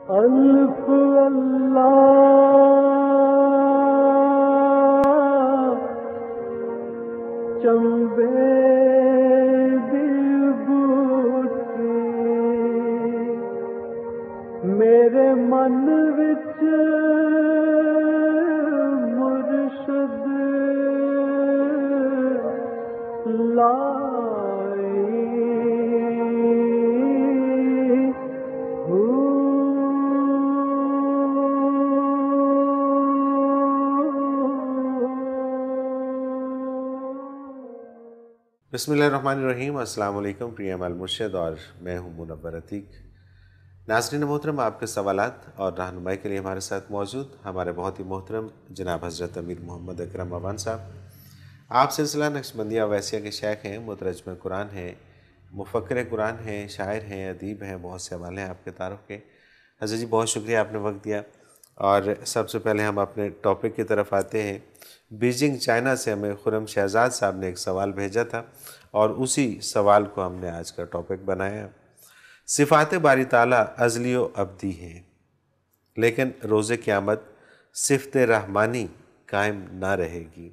الف اللہ چمبے دل بوٹی میرے من وچ مرشد لائی بسم اللہ الرحمن الرحیم۔ السلام علیکم، پریم المرشد اور میں ہوں منور عتیق۔ ناظرین محترم، آپ کے سوالات اور رہنمائی کے لیے ہمارے ساتھ موجود ہمارے بہت ہی محترم جناب حضرت امیر محمد اکرم اعوان صاحب۔ آپ سلسلہ نقشبندیہ اویسیہ کے شیخ ہیں، مترجم قرآن ہیں، مفکر قرآن ہیں، شاعر ہیں، ادیب ہیں، بہت سے حوالے ہیں آپ کے تعارف کے۔ حضرت جی بہت شکریہ، آپ نے وقت دیا۔ اور سب سے پہلے ہم اپنے ٹاپک کی طرف آتے ہیں۔ بیجنگ چائنا سے ہمیں خرم شہزاد صاحب نے ایک سوال بھیجا تھا اور اسی سوال کو ہم نے آج کا ٹاپک بنایا۔ صفات باری تعالیٰ ازلی و ابدی ہیں، لیکن روز قیامت صفت رحمانی قائم نہ رہے گی،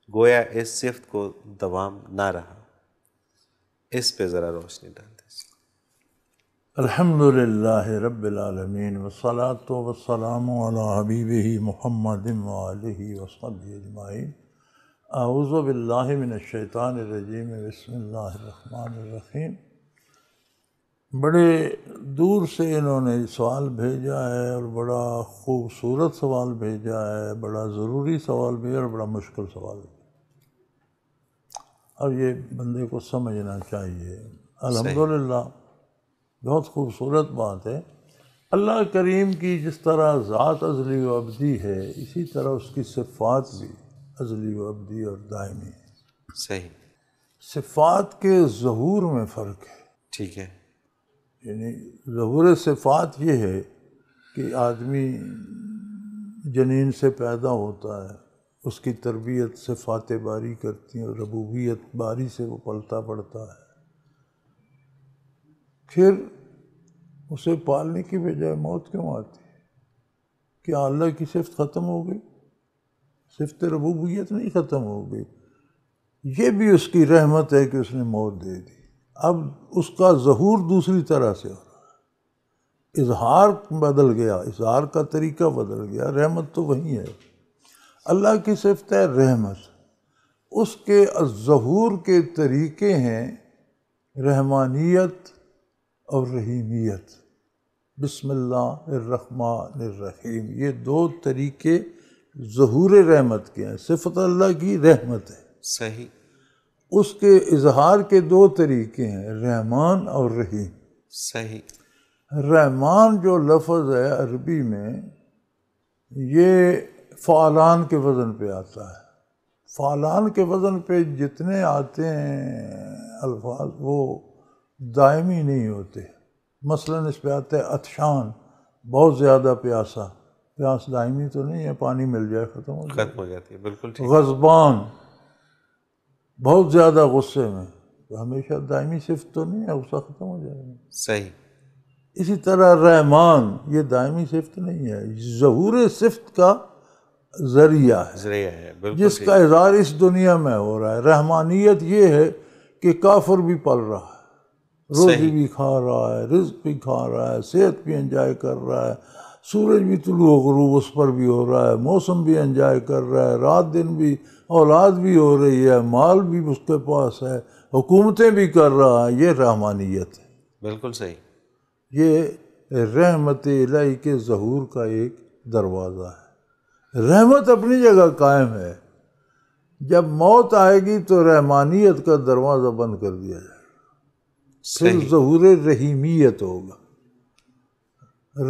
گویا اس صفت کو دوام نہ رہا۔ اس پہ ذرا روشنی ڈال دیں۔ الحمدللہ رب العالمین والصلاة والسلام علی حبیبہ محمد وآلہ وصحبہ اجمعین۔ اعوذ باللہ من الشیطان الرجیم، بسم اللہ الرحمن الرحیم۔ بڑے دور سے انہوں نے سوال بھیجا ہے اور بڑا خوبصورت سوال بھیجا ہے، بڑا ضروری سوال بھیجا اور بڑا مشکل سوال بھیجا، اور یہ بندے کو سمجھنا چاہیے۔ الحمدللہ بہت خوبصورت بات ہے۔ اللہ کریم کی جس طرح ذات ازلی و ابدی ہے، اسی طرح اس کی صفات بھی ازلی و ابدی اور دائمی ہے۔ صحیح۔ صفات کے ظہور میں فرق ہے۔ ٹھیک ہے۔ یعنی ظہور صفات یہ ہے کہ آدمی جنین سے پیدا ہوتا ہے، اس کی تربیت صفات باری کرتی ہیں، ربوبیت باری سے وہ پلتا پڑتا ہے، پھر اسے پالنے کی بجائے موت کیوں آتی ہے؟ کیا اللہ کی صفت ختم ہو گئی؟ صفت ربوبیت نہیں ختم ہو گئی، یہ بھی اس کی رحمت ہے کہ اس نے موت دے دی۔ اب اس کا ظہور دوسری طرح سے ہو رہا ہے، اظہار بدل گیا، اظہار کا طریقہ بدل گیا، رحمت تو وہی ہے۔ اللہ کی صفت ہے رحمت، اس کے ظہور کے طریقے ہیں رحمانیت اور رحیمیت۔ بسم اللہ الرحمن الرحیم، یہ دو طریقے ظہور رحمت کے ہیں۔ صفت اللہ کی رحمت ہے، صحیح۔ اس کے اظہار کے دو طریقے ہیں، رحمان اور رحیم۔ صحیح۔ رحمان جو لفظ ہے عربی میں، یہ فعلان کے وزن پہ آتا ہے۔ فعلان کے وزن پہ جتنے آتے ہیں الفاظ وہ دائمی نہیں ہوتے۔ مثلاً اس پہ آتا ہے عطشان، بہت زیادہ پیاسا، پیاس دائمی تو نہیں ہے، پانی مل جائے ختم ہو جاتی ہے، بالکل ٹھیک۔ غضبان، بہت زیادہ غصے میں، تو ہمیشہ دائمی صفت تو نہیں ہے، غصہ ختم ہو جائے گا۔ صحیح۔ اسی طرح رحمان، یہ دائمی صفت نہیں ہے، ظہور صفت کا ذریعہ ہے، جس کا اظہار اس دنیا میں ہو رہا ہے۔ رحمانیت یہ ہے کہ کافر بھی پل رہا ہے، روزی بھی کھا رہا ہے، رزق بھی کھا رہا ہے، صحت بھی انجوائے کر رہا ہے، سورج بھی طلوع و غروب اس پر بھی ہو رہا ہے، موسم بھی انجوائے کر رہا ہے، رات دن بھی، اولاد بھی ہو رہی ہے، مال بھی اس کے پاس ہے، حکومتیں بھی کر رہا ہے۔ یہ رحمانیت ہے، بالکل صحیح۔ یہ رحمت الہی کے ظہور کا ایک دروازہ ہے۔ رحمت اپنی جگہ قائم ہے، جب موت آئے گی تو رحمانیت کا دروازہ بند کر دیا جائے گا، پھر ظہور رحیمیت ہوگا۔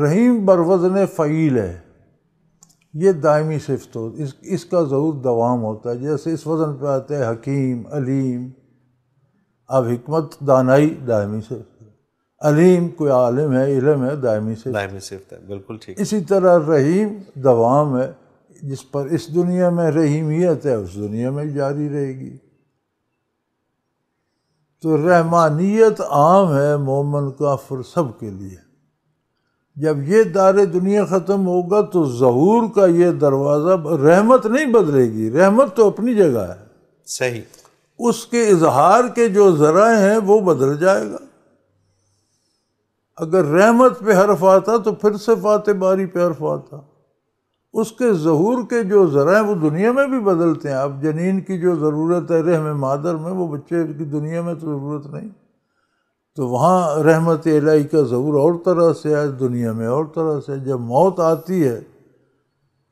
رحیم بروزن فعیل ہے، یہ دائمی صفت ہو، اس کا ظہور دوام ہوتا ہے۔ جیسے اس وزن پہ آتے ہیں حکیم، علیم۔ اب حکمت دانائی دائمی صفت ہے، علیم کوئی عالم ہے، علم ہے، دائمی صفت ہے، بالکل ٹھیک۔ اسی طرح رحیم دوام ہے، جس پر اس دنیا میں رحیمیت ہے اس دنیا میں جاری رہے گی۔ تو رحمانیت عام ہے، مومن کافر سب کے لیے، جب یہ دار دنیا ختم ہوگا تو ظہور کا یہ دروازہ، رحمت نہیں بدلے گی، رحمت تو اپنی جگہ ہے، صحیح، اس کے اظہار کے جو ذرائع ہیں وہ بدل جائے گا۔ اگر رحمت پہ حرف آتا تو پھر صفات باری پہ حرف آتا، اس کے ظہور کے جو ذرائع وہ دنیا میں بھی بدلتے ہیں۔ اب جنین کی جو ضرورت ہے رحم مادر میں، وہ بچے کی دنیا میں تو ضرورت نہیں، تو وہاں رحمت الہی کا ظہور اور طرح سے ہے، دنیا میں اور طرح سے۔ جب موت آتی ہے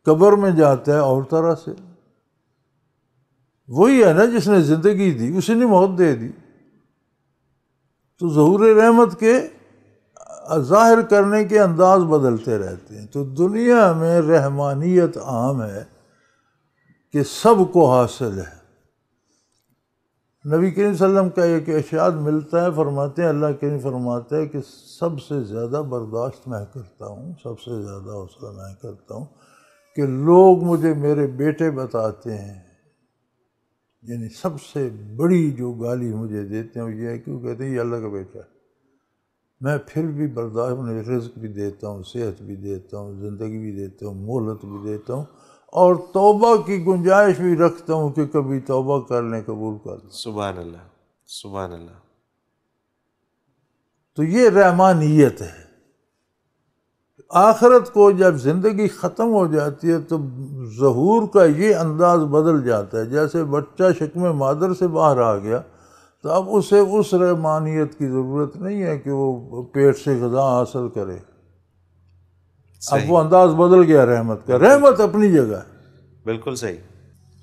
قبر میں جاتا ہے اور طرح سے۔ وہی ہے نا جس نے زندگی دی، اسی نے موت دے دی۔ تو ظہور رحمت کے ظاہر کرنے کے انداز بدلتے رہتے ہیں۔ تو دنیا میں رحمانیت عام ہے کہ سب کو حاصل ہے۔ نبی کریم صلی اللہ علیہ وسلم کا ایک ارشاد ملتا ہے، فرماتے ہیں، اللہ کریم فرماتا ہے کہ سب سے زیادہ برداشت میں کرتا ہوں، سب سے زیادہ حوصلہ میں کرتا ہوں کہ لوگ مجھے میرے بیٹے بتاتے ہیں، یعنی سب سے بڑی جو گالی مجھے دیتے ہیں وہ یہ ہے کہ وہ کہتے ہیں یہ اللہ کا بیٹا ہے۔ میں پھر بھی برداشت، میں رزق بھی دیتا ہوں، صحت بھی دیتا ہوں، زندگی بھی دیتا ہوں، مہلت بھی دیتا ہوں، اور توبہ کی گنجائش بھی رکھتا ہوں کہ کبھی توبہ کر لیں، قبول کر لیں۔ سبحان اللہ، سبحان اللہ۔ تو یہ رحمانیت ہے۔ آخرت کو جب زندگی ختم ہو جاتی ہے تو ظہور کا یہ انداز بدل جاتا ہے۔ جیسے بچہ شکم مادر سے باہر آ گیا تو اب اسے اس رحمانیت کی ضرورت نہیں ہے کہ وہ پیٹ سے غذا حاصل کرے، اب وہ انداز بدل گیا رحمت کا۔ رحمت اپنی جگہ ہے، بالکل صحیح۔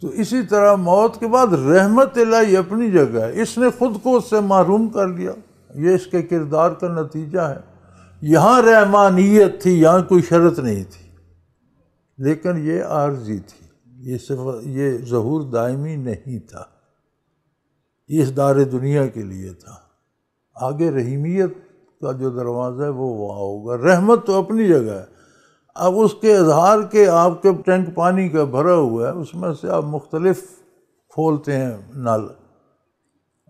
تو اسی طرح موت کے بعد رحمت الہی اپنی جگہ ہے۔ اس نے خود کو اس سے محروم کر لیا، یہ اس کے کردار کا نتیجہ ہے۔ یہاں رحمانیت تھی، یہاں کوئی شرط نہیں تھی، لیکن یہ عارضی تھی، یہ ظہور دائمی نہیں تھا، یہ اس دار دنیا کے لیے تھا۔ آگے رحیمیت کا جو دروازہ ہے وہ وہاں ہوگا۔ رحمت تو اپنی جگہ ہے، اب اس کے اظہار کے آپ کے ٹینک پانی کا بھرا ہوا ہے، اس میں سے آپ مختلف کھولتے ہیں نل،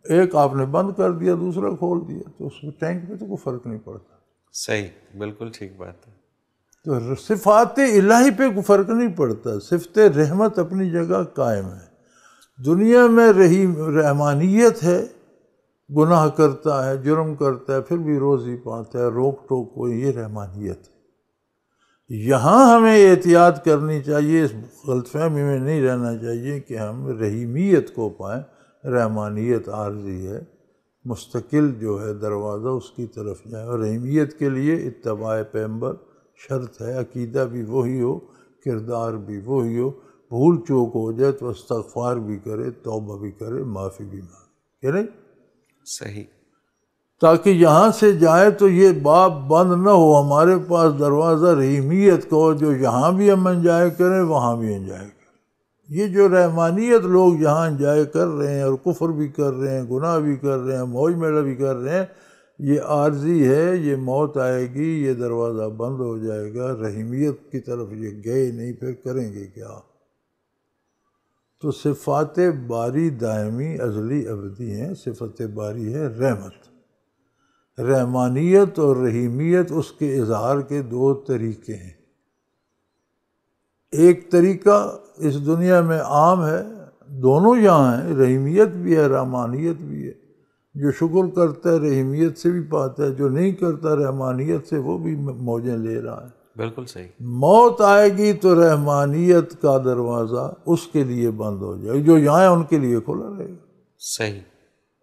ایک آپ نے بند کر دیا، دوسرا کھول دیا، تو اس ٹینک پہ تو کوئی فرق نہیں پڑتا۔ صحیح، بالکل ٹھیک بات ہے۔ تو صفات الہی پہ کوئی فرق نہیں پڑتا، صفت رحمت اپنی جگہ قائم ہے۔ دنیا میں رحمانیت ہے، گناہ کرتا ہے، جرم کرتا ہے، پھر بھی روزی پاتا ہے، روک ٹوک کوئی، یہ رحمانیت ہے۔ یہاں ہمیں احتیاط کرنی چاہیے، اس غلط فہمی میں نہیں رہنا چاہیے کہ ہم رحیمیت کو پائیں۔ رحمانیت عارضی ہے، مستقل جو ہے دروازہ اس کی طرف جائے، اور رحیمیت کے لیے اتباع پیغمبر شرط ہے، عقیدہ بھی وہی ہو، کردار بھی وہی ہو، بھول چوک ہو جائے تو استغفار بھی کرے، توبہ بھی کرے، معافی بھی مانگے، کہ نہیں؟ صحیح، تاکہ یہاں سے جائے تو یہ باب بند نہ ہو ہمارے پاس دروازہ رحیمیت کو، جو یہاں بھی ہم انجوائے کریں وہاں بھی انجوائے کریں۔ یہ جو رحمانیت لوگ یہاں انجوائے کر رہے ہیں اور کفر بھی کر رہے ہیں، گناہ بھی کر رہے ہیں، موج میلہ بھی کر رہے ہیں، یہ عارضی ہے، یہ موت آئے گی، یہ دروازہ بند ہو جائے گا، رحیمیت کی طرف یہ گئے نہیں، پھر کریں گے کیا؟ تو صفات باری دائمی ازلی ابدی ہیں۔ صفت باری ہے رحمت، رحمانیت اور رحیمیت اس کے اظہار کے دو طریقے ہیں۔ ایک طریقہ اس دنیا میں عام ہے، دونوں یہاں ہیں، رحیمیت بھی ہے، رحمانیت بھی ہے۔ جو شکر کرتا ہے رحیمیت سے بھی پاتا ہے، جو نہیں کرتا رحمانیت سے وہ بھی موجیں لے رہا ہے۔ بالکل صحیح۔ موت آئے گی تو رحمانیت کا دروازہ اس کے لیے بند ہو جائے گا، جو یہاں ہے ان کے لیے کھلا رہے گا۔ صحیح۔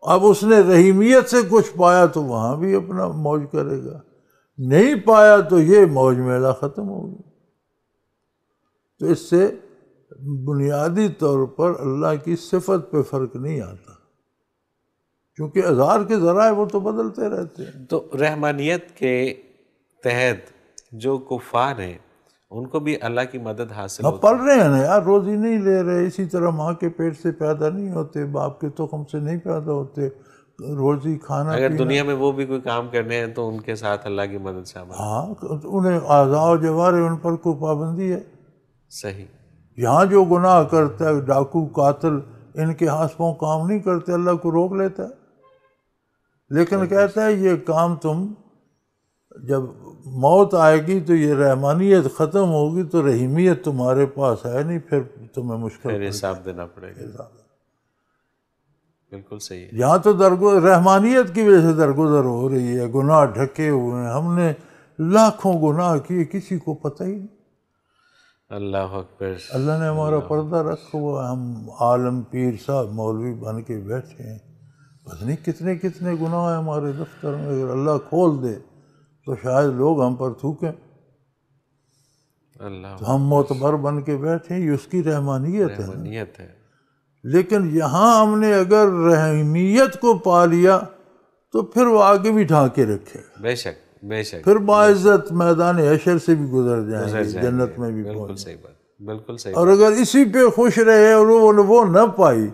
اب اس نے رحیمیت سے کچھ پایا تو وہاں بھی اپنا موج کرے گا، نہیں پایا تو یہ موج میلہ ختم ہو گیا۔ تو اس سے بنیادی طور پر اللہ کی صفت پہ فرق نہیں آتا، کیونکہ اظہار کے ذرائع وہ تو بدلتے رہتے ہیں۔ تو رحمانیت کے تحت جو کفار ہیں ان کو بھی اللہ کی مدد حاصل ہوتی پڑھ رہے ہیں نا یار، روزی نہیں لے رہے، اسی طرح ماں کے پیٹ سے پیدا نہیں ہوتے، باپ کے تخم سے نہیں پیدا ہوتے، روزی کھانا اگر پینا۔ دنیا میں وہ بھی کوئی کام کرنے ہیں تو ان کے ساتھ اللہ کی مدد شامل ہے۔ ہاں، انہیں اعضاء و جوارح ان پر کوئی پابندی ہے؟ صحیح۔ یہاں جو گناہ کرتا ہے، ڈاکو، قاتل، ان کے ہاتھ پاؤں کام نہیں کرتے، اللہ کو روک لیتا ہے، لیکن کہتا ہے یہ کام تم جب موت آئے گی تو یہ رحمانیت ختم ہوگی تو رحیمیت تمہارے پاس ہے نہیں، پھر تمہیں مشکل پھر حساب دینا پڑے گا. بالکل صحیح ہے. یہاں تو رحمانیت کی وجہ سے درگزر ہو رہی ہے، گناہ ڈھکے ہوئے ہیں، ہم نے لاکھوں گناہ کیے، کسی کو پتہ ہی نہیں. اللہ اکبر. اللہ نے ہمارا پردہ رکھا ہوا ہے، ہم عالم پیر صاحب مولوی بن کے بیٹھے ہیں، پتہ نہیں کتنے کتنے گناہ ہیں ہمارے دفتر میں. اگر اللہ کھول دے تو شاید لوگ ہم پر تھوکیں. اللہ تو ہم معتبر بن کے بیٹھے ہیں، یہ اس کی رحمانیت ہے. رحمانیت ہے. لیکن یہاں ہم نے اگر رحمیت کو پا لیا تو پھر وہ آگے بھی ڈھانکے رکھے گا. بے شک بے شک. پھر باعزت میدان حشر سے بھی گزر جائیں گے، جنت میں بھی بالکل پہنچ. صحیح بات. بالکل صحیح. اور اگر اسی پہ خوش رہے اور وہ نہ پائی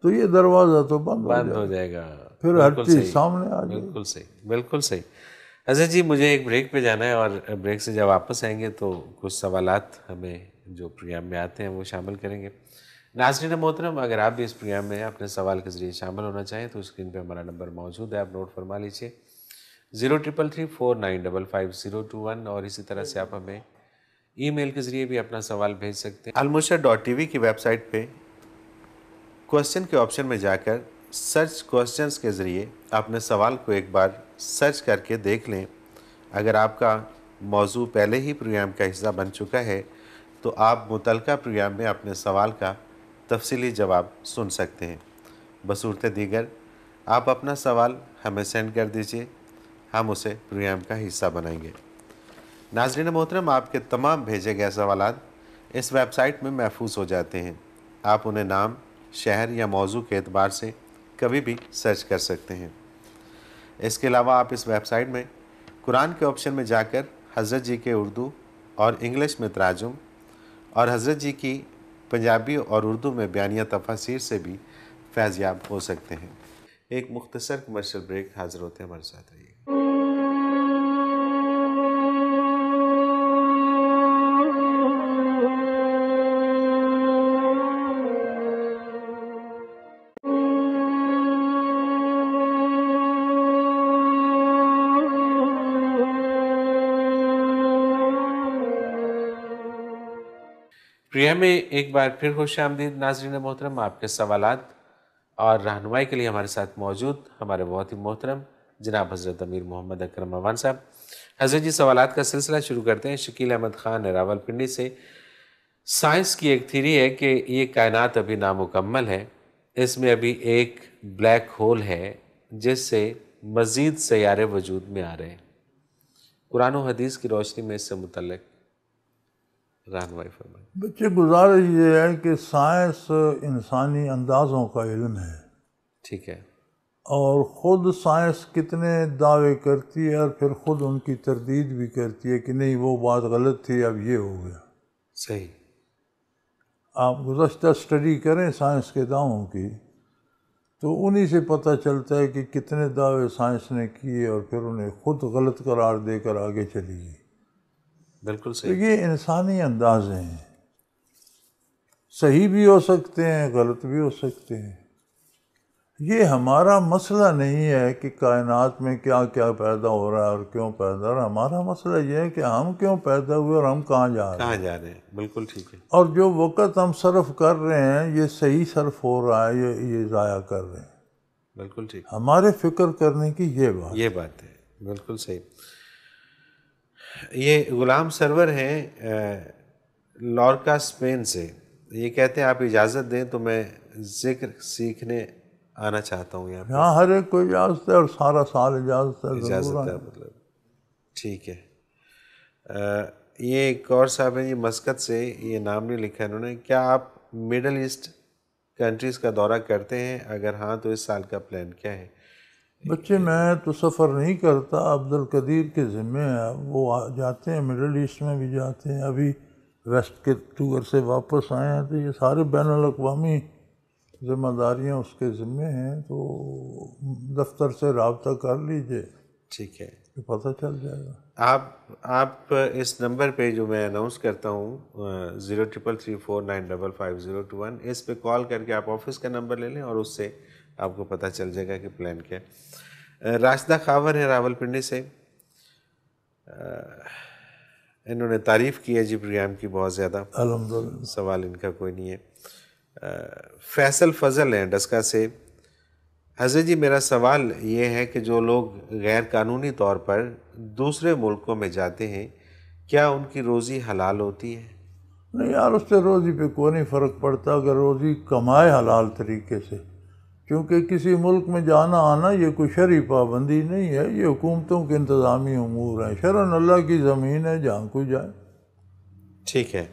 تو یہ دروازہ تو بند ہو جائے گا. پھر ہر چیز سامنے آ جائے. بالکل صحیح. بالکل صحیح. حضرت جی مجھے ایک بریک پہ جانا ہے، اور بریک سے جب واپس آئیں گے تو کچھ سوالات ہمیں جو پروگرام میں آتے ہیں وہ شامل کریں گے. ناظرین محترم، اگر آپ بھی اس پروگرام میں اپنے سوال کے ذریعے شامل ہونا چاہیں تو اسکرین پہ ہمارا نمبر موجود ہے، آپ نوٹ فرما لیجیے 0333495521، اور اسی طرح سے آپ ہمیں ای میل کے ذریعے بھی اپنا سوال بھیج سکتے ہیں. almurshid.tv کی ویب سائٹ پہ کوسچن کے آپشن میں جا کر سرچ کوسچنز کے ذریعے اپنے سوال کو ایک بار سرچ کر کے دیکھ لیں. اگر آپ کا موضوع پہلے ہی پروگرام کا حصہ بن چکا ہے تو آپ متعلقہ پروگرام میں اپنے سوال کا تفصیلی جواب سن سکتے ہیں. بصورت دیگر آپ اپنا سوال ہمیں سینڈ کر دیجئے، ہم اسے پروگرام کا حصہ بنائیں گے. ناظرین محترم، آپ کے تمام بھیجے گئے سوالات اس ویب سائٹ میں محفوظ ہو جاتے ہیں. آپ انہیں نام، شہر یا موضوع کے اعتبار سے کبھی بھی سرچ کر سکتے ہیں. اس کے علاوہ آپ اس ویب سائٹ میں قرآن کے آپشن میں جا کر حضرت جی کے اردو اور انگلش میں تراجم اور حضرت جی کی پنجابی اور اردو میں بیانیہ تفاسیر سے بھی فیض یاب ہو سکتے ہیں. ایک مختصر کمرشل بریک، حاضر ہوتے ہیں، ہمارے ساتھ رہیے. پروگرام میں ایک بار پھر خوش آمدید. ناظرین محترم، آپ کے سوالات اور رہنمائی کے لیے ہمارے ساتھ موجود ہمارے بہت ہی محترم جناب حضرت امیر محمد اکرم اعوان صاحب. حضرت جی، سوالات کا سلسلہ شروع کرتے ہیں. شکیل احمد خان راول پنڈی سے. سائنس کی ایک تھیری ہے کہ یہ کائنات ابھی نامکمل ہے، اس میں ابھی ایک بلیک ہول ہے جس سے مزید سیارے وجود میں آ رہے ہیں. قرآن و حدیث کی روشنی میں اس سے متعلق رہنمائی فرمائیں. بچے، گزارش یہ ہے کہ سائنس انسانی اندازوں کا علم ہے، ٹھیک ہے، اور خود سائنس کتنے دعوے کرتی ہے اور پھر خود ان کی تردید بھی کرتی ہے کہ نہیں وہ بات غلط تھی، اب یہ ہو گیا. صحیح. آپ گزشتہ اسٹڈی کریں سائنس کے دعووں کی تو انہی سے پتہ چلتا ہے کہ کتنے دعوے سائنس نے کیے اور پھر انہیں خود غلط قرار دے کر آگے چلی گئی. بالکل تو صحیح. یہ انسانی انداز ہیں، صحیح بھی ہو سکتے ہیں، غلط بھی ہو سکتے ہیں. یہ ہمارا مسئلہ نہیں ہے کہ کائنات میں کیا کیا پیدا ہو رہا ہے اور کیوں پیدا ہو رہا ہے. ہمارا مسئلہ یہ ہے کہ ہم کیوں پیدا ہوئے اور ہم کہاں جا رہے ہیں. کہاں جا رہے ہیں. بالکل ٹھیک ہے. اور جو وقت ہم صرف کر رہے ہیں یہ صحیح صرف ہو رہا ہے، یہ ضائع کر رہے ہیں. بالکل ٹھیک. ہمارے فکر کرنے کی یہ بات ہے. بالکل صحیح. یہ غلام سرور ہیں لورکا اسپین سے. یہ کہتے ہیں آپ اجازت دیں تو میں ذکر سیکھنے آنا چاہتا ہوں. یہاں ہر ایک کو اجازت ہے اور سارا سال اجازت ہے. اجازت ہے مطلب. ٹھیک ہے. یہ ایک اور صاحب ہیں، یہ مسقط سے، یہ نام نہیں لکھا انہوں نے. کیا آپ مڈل ایسٹ کنٹریز کا دورہ کرتے ہیں؟ اگر ہاں تو اس سال کا پلان کیا ہے؟ بچے، میں تو سفر نہیں کرتا، عبدالقدیر کے ذمے ہے، وہ جاتے ہیں، مڈل ایسٹ میں بھی جاتے ہیں. ابھی ویسٹ کے ٹور سے واپس آئے ہیں تو یہ سارے بین الاقوامی ذمہ داریاں اس کے ذمے ہیں. تو دفتر سے رابطہ کر لیجئے. ٹھیک ہے، پتہ چل جائے گا. آپ اس نمبر پہ جو میں اناؤنس کرتا ہوں 033349555021، اس پہ کال کر کے آپ آفس کا نمبر لے لیں اور اس سے آپ کو پتہ چل جائے گا کہ پلان کیا ہے. راشدہ خاور ہے راول پنڈی سے. انہوں نے تعریف کی ہے جی پروگرام کی بہت زیادہ. الحمدللہ. سوال ان کا کوئی نہیں ہے. فیصل فضل ہیں ڈسکا سے. حضرت جی میرا سوال یہ ہے کہ جو لوگ غیر قانونی طور پر دوسرے ملکوں میں جاتے ہیں کیا ان کی روزی حلال ہوتی ہے؟ نہیں یار، اس سے روزی پہ کوئی نہیں فرق پڑتا اگر روزی کمائے حلال طریقے سے، کیونکہ کسی ملک میں جانا آنا یہ کوئی شرعی پابندی نہیں ہے، یہ حکومتوں کے انتظامی امور ہیں. شرعاً اللہ کی زمین ہے جہاں کوئی جائے. ٹھیک ہے.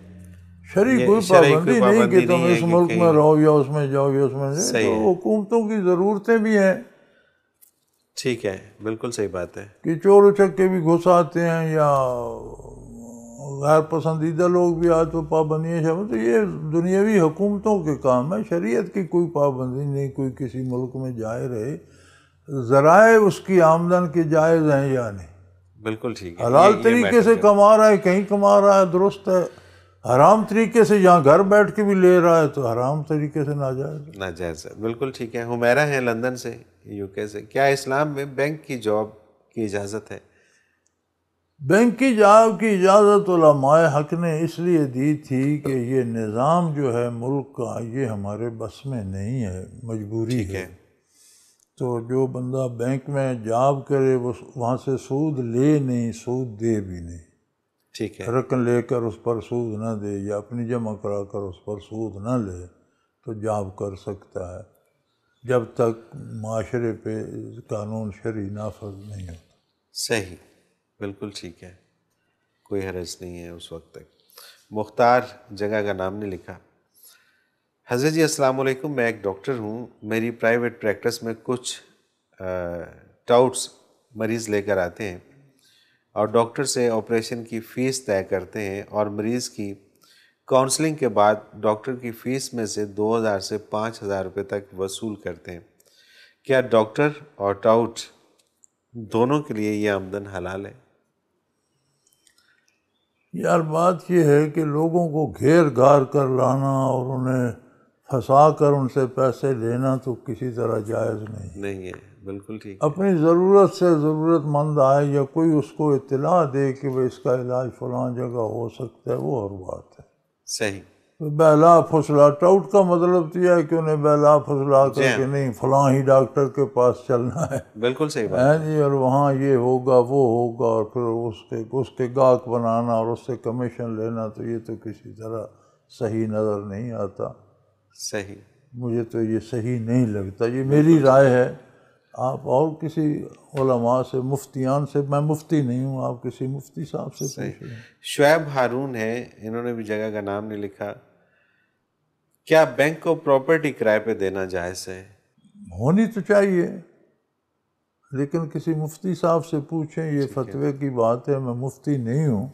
شرعی کوئی پابندی نہیں کہ تم اس ملک میں رہو یا اس میں جاؤ یا اس میں جاؤ. تو حکومتوں کی ضرورتیں بھی ہیں. ٹھیک ہے، بالکل صحیح بات ہے. کہ چور اچکے بھی گھس آتے ہیں یا غیر پسندیدہ لوگ بھی آئے تو پابندیاں شامل. تو یہ دنیاوی حکومتوں کے کام ہے، شریعت کی کوئی پابندی نہیں. کوئی کسی ملک میں جائے رہے، ذرائع اس کی آمدن کے جائز ہیں یا نہیں. بالکل ٹھیک ہے. حلال طریقے سے کما رہا ہے، کہیں کما رہا ہے درست ہے. حرام طریقے سے جہاں گھر بیٹھ کے بھی لے رہا ہے تو حرام طریقے سے ناجائز ہے. بالکل ٹھیک ہے. حمیرہ ہیں لندن سے، یو کے سے. کیا اسلام میں بینک کی جاب کی اجازت ہے؟ بینک کی جاب کی اجازت علماء حق نے اس لیے دی تھی کہ یہ نظام جو ہے ملک کا یہ ہمارے بس میں نہیں ہے، مجبوری ہے. تو جو بندہ بینک میں جاب کرے وہ وہاں سے سود لے نہیں، سود دے بھی نہیں. ٹھیک ہے. رقم لے کر اس پر سود نہ دے یا اپنی جمع کرا کر اس پر سود نہ لے تو جاب کر سکتا ہے جب تک معاشرے پہ قانون شرعی نافذ نہیں ہوتا. صحیح، بالکل ٹھیک ہے، کوئی حرج نہیں ہے اس وقت تک. مختار جگہ کا نام نہیں لکھا. حضرت جی السلام علیکم، میں ایک ڈاکٹر ہوں. میری پرائیویٹ پریکٹس میں کچھ ٹاؤٹس مریض لے کر آتے ہیں اور ڈاکٹر سے آپریشن کی فیس طے کرتے ہیں اور مریض کی کاؤنسلنگ کے بعد ڈاکٹر کی فیس میں سے 2000 سے 5000 روپے تک وصول کرتے ہیں. کیا ڈاکٹر اور ٹاؤٹ دونوں کے لیے یہ آمدن حلال ہے؟ یار بات یہ ہے کہ لوگوں کو گھیر گھار کر لانا اور انہیں پھنسا کر ان سے پیسے لینا تو کسی طرح جائز نہیں ہے. بالکل ٹھیک. اپنی ضرورت سے ضرورت مند آئے یا کوئی اس کو اطلاع دے کہ وہ اس کا علاج فلاں جگہ ہو سکتا ہے، وہ اور بات ہے. صحیح. بہلا پھسلا، ٹاؤٹ کا مطلب تو یہ ہے کہ انہیں بہلا پھسلا کر کہ نہیں فلاں ہی ڈاکٹر کے پاس چلنا ہے. بالکل صحیح بات ہے جی، اور وہاں یہ ہوگا وہ ہوگا اور پھر اس کے گاہک بنانا اور اس سے کمیشن لینا، تو یہ تو کسی طرح صحیح نظر نہیں آتا. صحیح. مجھے تو یہ صحیح نہیں لگتا. یہ میری رائے ہے. آپ اور کسی علماء سے، مفتیان سے، میں مفتی نہیں ہوں، آپ کسی مفتی صاحب سے پوچھ لیں. شعیب ہارون ہے، انہوں نے بھی جگہ کا نام نہیں لکھا. کیا بینک کو پراپرٹی کرائے پہ دینا جائز ہے؟ ہونی تو چاہیے، لیکن کسی مفتی صاحب سے پوچھیں. یہ فتوے کی بات ہے، میں مفتی نہیں ہوں.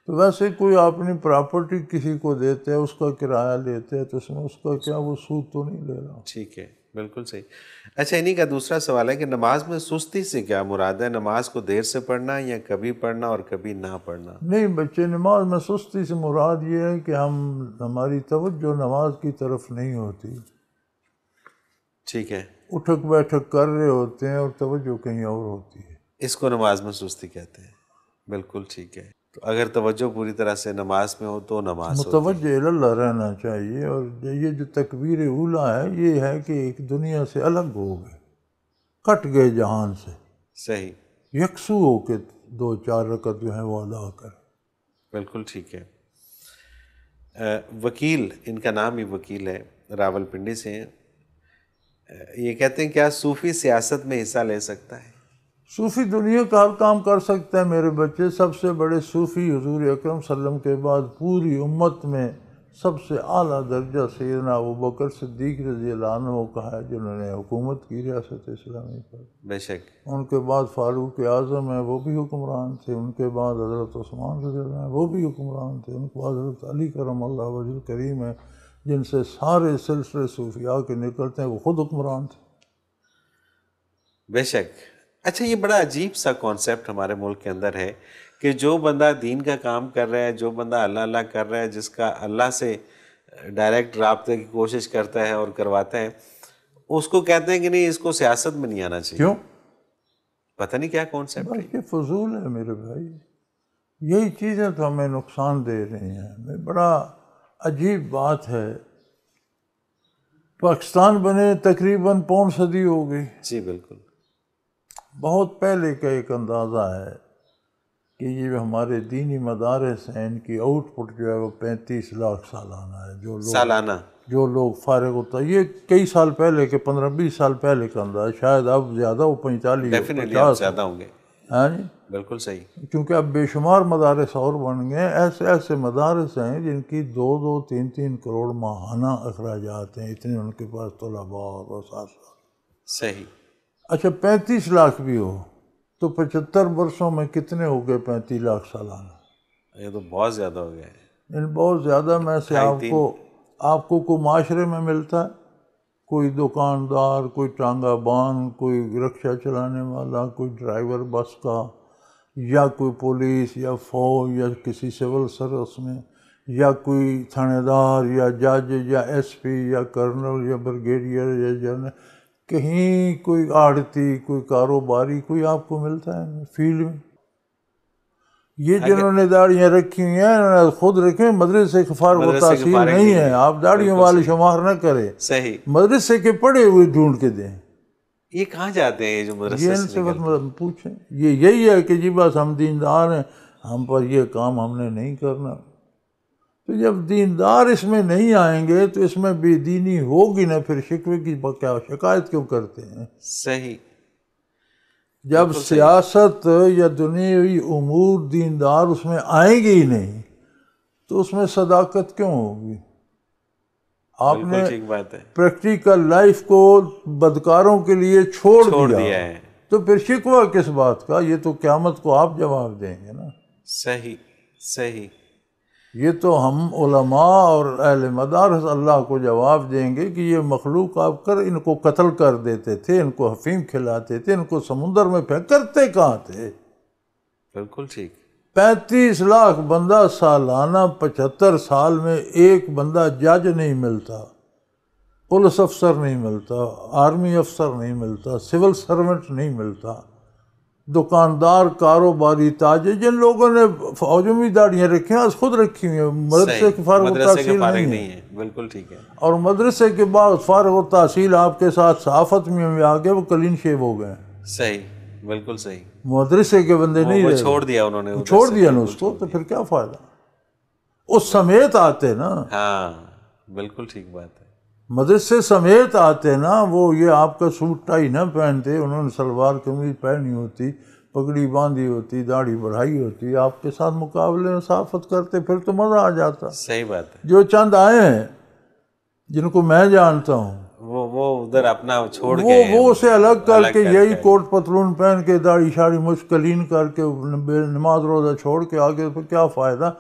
تو ویسے کوئی اپنی پراپرٹی کسی کو دیتے ہے، اس کا کرایہ لیتے ہے، تو اس میں اس کا کیا وہ سود تو نہیں لے رہا. ٹھیک ہے، بالکل صحیح. اچھا، انہی کا دوسرا سوال ہے کہ نماز میں سستی سے کیا مراد ہے؟ نماز کو دیر سے پڑھنا یا کبھی پڑھنا اور کبھی نہ پڑھنا؟ نہیں بچے، نماز میں سستی سے مراد یہ ہے کہ ہماری توجہ نماز کی طرف نہیں ہوتی. ٹھیک ہے. اٹھک بیٹھک کر رہے ہوتے ہیں اور توجہ کہیں اور ہوتی ہے. اس کو نماز میں سستی کہتے ہیں. بالکل ٹھیک ہے. تو اگر توجہ پوری طرح سے نماز میں ہو تو نماز متوجہ اللہ رہنا چاہیے. اور یہ جو تکبیر اولیٰ ہے یہ ہے کہ ایک دنیا سے الگ ہو گئے، کٹ گئے جہان سے. صحیح. یکسو ہو کے 2-4 رکعت جو ہیں وہ ادا کر. بالکل ٹھیک ہے. وکیل، ان کا نام ہی وکیل ہے، راول پنڈی سے ہیں. یہ کہتے ہیں کیا صوفی سیاست میں حصہ لے سکتا ہے؟ صوفی دنیا کا ہر کام کر سکتا ہے میرے بچے. سب سے بڑے صوفی حضور اکرم صلی اللہ علیہ وسلم کے بعد پوری امت میں سب سے اعلیٰ درجہ سیدنا ابوبکر صدیق رضی اللہ عنہ کا ہے، جنہوں نے حکومت کی ریاست اسلامی پر. بے شک. ان کے بعد فاروق اعظم ہیں، وہ بھی حکمران تھے. ان کے بعد حضرت عثمان رضی اللہ عنہ وہ بھی حکمران تھے. ان کے بعد حضرت علی کرم اللہ وجہ کریم ہے، جن سے سارے سلسلے صوفیاء کے نکلتے ہیں، وہ خود حکمران تھے. بے شک. اچھا، یہ بڑا عجیب سا کانسیپٹ ہمارے ملک کے اندر ہے کہ جو بندہ دین کا کام کر رہا ہے، جو بندہ اللہ اللہ کر رہا ہے، جس کا اللہ سے ڈائریکٹ رابطے کی کوشش کرتا ہے اور کرواتا ہے، اس کو کہتے ہیں کہ نہیں، اس کو سیاست میں نہیں آنا چاہیے. کیوں؟ پتہ نہیں کیا کانسیپٹ ہے. یہ فضول ہے میرے بھائی. یہی چیزیں تو ہمیں نقصان دے رہی ہیں. بڑا عجیب بات ہے. پاکستان بنے تقریباً 5 صدی ہو گئی. جی بالکل. بہت پہلے کا ایک اندازہ ہے کہ یہ جو ہمارے دینی مدارس ہیں ان کی آؤٹ پٹ جو ہے وہ 35 لاکھ سالانہ ہے. سالانہ جو لوگ فارغ ہوتا ہے. یہ کئی سال پہلے کے 15-20 سال پہلے کا اندازہ. شاید اب زیادہ ہو 45 ڈیفینیٹلی اب زیادہ ہوں گے. ہاں جی بالکل صحیح. کیونکہ اب بے شمار مدارس اور بن گئے. ایسے مدارس ہیں جن کی 2-2, 3-3 کروڑ ماہانہ اخراجات ہیں. اتنے ان کے پاس طلباء اور اساتذہ. صحیح. اچھا 35 لاکھ بھی ہو تو 75 برسوں میں کتنے ہو گئے 35 لاکھ سالانہ؟ یہ تو بہت زیادہ ہو گیا ہے. بہت زیادہ. میں سے آپ کو کوئی معاشرے میں ملتا ہے کوئی دکاندار, کوئی ٹانگا بان, کوئی رکشہ چلانے والا, کوئی ڈرائیور بس کا, یا کوئی پولیس یا فوج یا کسی سول سروس میں, یا کوئی تھانے دار یا جج یا ایس پی یا کرنل یا بریگیڈیئر یا جنرل, کہیں کوئی آڑتی, کوئی کاروباری, کوئی آپ کو ملتا ہے فیلڈ میں؟ یہ جنہوں نے داڑیاں رکھی ہوئی ہیں انہوں نے خود رکھے. مدرسے کے فارغ و تحصیل نہیں ہے. آپ داڑیوں والے شمار نہ کریں. صحیح. مدرسے کے پڑھے ہوئے ڈھونڈ کے دیں. یہ کہاں جاتے ہیں یہ جو مدرسے یہ ان سے پوچھیں. یہی ہے کہ جی بس ہم دیندار ہیں, ہم پر یہ کام ہم نے نہیں کرنا. تو جب دیندار اس میں نہیں آئیں گے تو اس میں بے دینی ہوگی نہ. پھر شکوے کی کیا شکایت کیوں کرتے ہیں؟ صحیح. جب سیاست یا دنیاوی امور دیندار اس میں آئیں گے ہی نہیں تو اس میں صداقت کیوں ہوگی؟ آپ نے پریکٹیکل لائف کو بدکاروں کے لیے چھوڑ دیا ہے تو پھر شکوہ کس بات کا؟ یہ تو قیامت کو آپ جواب دیں گے نا. صحیح صحیح. یہ تو ہم علماء اور اہل مدارس اللہ کو جواب دیں گے کہ یہ مخلوق آپ کر ان کو قتل کر دیتے تھے, ان کو افیم کھلاتے تھے, ان کو سمندر میں پھینک کرتے کہاں تھے؟ بالکل ٹھیک. 35 لاکھ بندہ سالانہ. 75 سال میں ایک بندہ جج نہیں ملتا, پولیس افسر نہیں ملتا, آرمی افسر نہیں ملتا, سول سرونٹ نہیں ملتا, دکاندار, کاروباری, تاجر. جن لوگوں نے فوجوں میں داڑیاں رکھی ہیں خود رکھی ہوئی ہیں, مدرسے کے فارغ التحصیل نہیں ہے. بالکل ٹھیک ہے. اور مدرسے کے بعد فارغ التحصیل آپ کے ساتھ صحافت میں آ گئے, وہ کلین شیو ہو گئے. صحیح. بالکل صحیح. مدرسے کے بندے نہیں رہے, چھوڑ دیا انہوں نے, چھوڑ دیا نا اس کو. تو پھر کیا فائدہ؟ اس سمیت آتے نا. ہاں بالکل ٹھیک بات ہے. مدرسے سمیت آتے نا. وہ یہ آپ کا سوٹ ٹائی نہ پہنتے, انہوں نے سلوار قمیض پہنی ہوتی, پگڑی باندھی ہوتی, داڑھی بڑھائی ہوتی, آپ کے ساتھ مقابلے میں صحافت کرتے, پھر تو مزہ آ جاتا. صحیح بات ہے. جو چند آئے ہیں جن کو میں جانتا ہوں وہ ادھر اپنا چھوڑ کے وہ اسے الگ کر کے یہی کوٹ پتلون پہن کے داڑھی شاڑھی مشک کلین کر کے نماز روزہ چھوڑ کے آگے, تو کیا فائدہ؟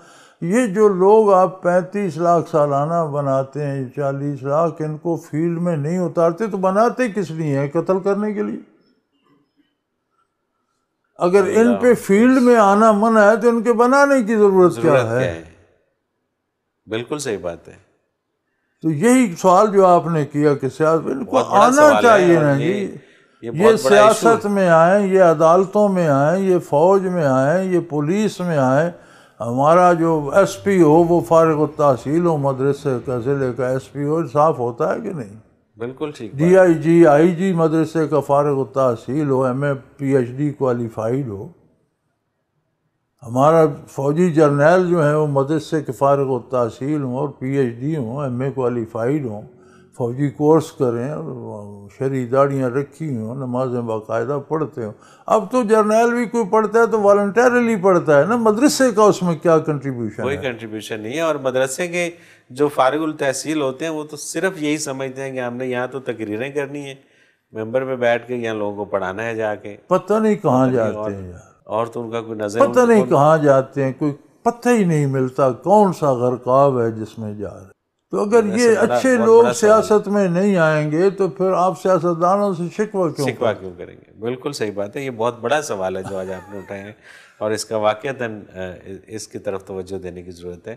یہ جو لوگ آپ 35 لاکھ سالانہ بناتے ہیں, 40 لاکھ, ان کو فیلڈ میں نہیں اتارتے تو بناتے کس لیے ہیں؟ قتل کرنے کے لیے. اگر ان پہ فیلڈ میں آنا منع ہے تو ان کے بنانے کی ضرورت کیا ہے؟ بالکل صحیح بات ہے. تو یہی سوال جو آپ نے کیا کہ سیاست ان کو آنا چاہیے نا جی. یہ سیاست میں آئیں, یہ عدالتوں میں آئیں, یہ فوج میں آئیں, یہ پولیس میں آئیں. ہمارا جو ایس پی ہو وہ فارغ التحصیل ہو, مدرسے کا ضلع کا ایس پی ہو, صاف ہوتا ہے کہ نہیں؟ بالکل ٹھیک. ڈی آئی جی, آئی جی مدرسے کا فارغ التحصیل ہو, ایم اے پی ایچ ڈی کوالیفائڈ ہو. ہمارا فوجی جرنیل جو ہیں وہ مدرسے کے فارغ التحصیل ہوں اور پی ایچ ڈی ہوں, ایم اے کوالیفائڈ ہوں, فوجی کورس کریں, شرعی داڑیاں رکھی ہوں, نمازیں باقاعدہ پڑھتے ہوں. اب تو جرنیل بھی کوئی پڑھتا ہے تو والنٹیرلی پڑھتا ہے نا. مدرسے کا اس میں کیا کنٹریبیوشن ہے؟ کوئی کنٹریبیوشن نہیں ہے. اور مدرسے کے جو فارغ التحصیل ہوتے ہیں وہ تو صرف یہی سمجھتے ہیں کہ ہم نے یہاں تو تقریریں کرنی ہیں, ممبر پہ بیٹھ کے یہاں لوگوں کو پڑھانا ہے جا کے. پتہ نہیں کہاں جاتے ہیں یار, اور تو ان کا کوئی نظر پتہ نہیں کہاں جاتے ہیں, کوئی پتہ ہی نہیں ملتا کون سا غرقاب ہے جس میں جا رہے. تو اگر یہ اچھے لوگ سیاست میں نہیں آئیں گے تو پھر آپ سیاستدانوں سے شکوہ کیوں کریں گے؟ بالکل صحیح بات ہے. یہ بہت بڑا سوال ہے جو آج آپ نے اٹھایا ہے, اور اس کا واقعتاً اس کی طرف توجہ دینے کی ضرورت ہے,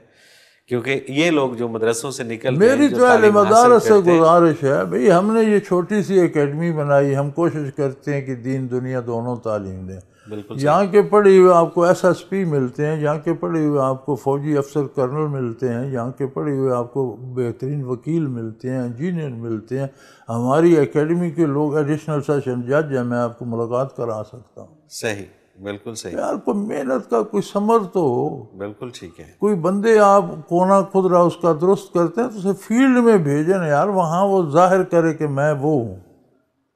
کیونکہ یہ لوگ جو مدرسوں سے نکل گئے, میری تو اہل مدارس سے گزارش ہے بھئی, ہم نے یہ چھوٹی سی اکیڈمی بنائی, ہم کوشش کرتے ہیں کہ دین دنیا دونوں تعلیم دیں. بالکل یہاں کے پڑھے ہوئے آپ کو ایس ایس پی ملتے ہیں، یہاں کے پڑھے ہوئے آپ کو فوجی افسر کرنل ملتے ہیں، یہاں کے پڑھے ہوئے آپ کو بہترین وکیل ملتے ہیں، انجینئر ملتے ہیں. ہماری اکیڈمی کے لوگ ایڈیشنل سیشن جج ہیں، میں آپ کو ملاقات کرا سکتا ہوں. صحیح، بالکل صحیح، یار کوئی محنت کا کوئی ثمر تو ہو. بالکل ٹھیک ہے. کوئی بندے آپ کونا خود رہا اس کا درست کرتے ہیں تو اسے فیلڈ میں بھیجیں نا یار، وہاں وہ ظاہر کرے کہ میں وہ ہوں.